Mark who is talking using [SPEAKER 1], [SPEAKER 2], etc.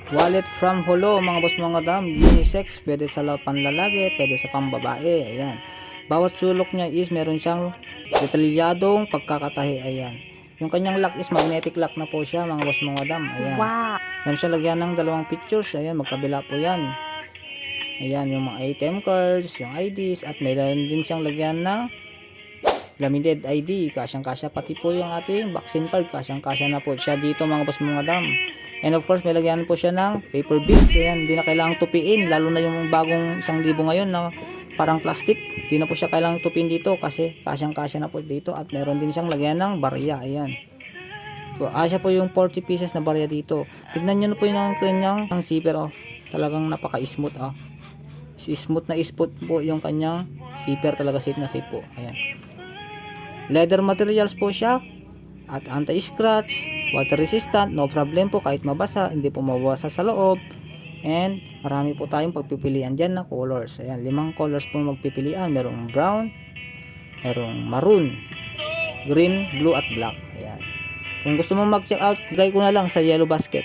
[SPEAKER 1] Wallet from Holo mga boss mga dam, unisex, pwede sa panlalaki, pwede sa pambabae, ayan. Bawat sulok niya is meron siyang detalyadong pagkakatahi, ayan. Yung kanyang lock is magnetic lock na po siya mga boss mga dam, ayan.
[SPEAKER 2] Wow!
[SPEAKER 1] Meron siya lagyan ng dalawang pictures, ayan, magkabila po yan. Ayan, yung mga ATM cards, yung IDs, at meron din siyang lagyan ng laminated ID, kasyang-kasya, pati po yung ating vaccine card, kasyang-kasya na po siya dito mga boss mga dam. And of course, may lagyan po siya ng paper bills. Ayan, hindi na kailangang tupiin. Lalo na yung bagong 1,000 ngayon na parang plastic. Hindi na po siya kailangang tupiin dito kasi kasyang-kasya na po dito. At meron din siyang lagyan ng barya. Ayan. So, asya po yung 40 pieces na barya dito. Tignan nyo na po yung kanyang ang zipper. Oh. Talagang napaka-smooth. Oh. Smooth na smooth po yung kanyang zipper. Talaga safe na safe po. Ayan. Leather materials po siya. At anti-scratch, water resistant, no problem po kahit mabasa, hindi po mabasa sa loob. And marami po tayong pagpipilian dyan na colors. Ayan, 5 colors po magpipilian. Merong brown, merong maroon, green, blue at black. Ayan. Kung gusto mo mag-check out, gay ko na lang sa Yellow Basket.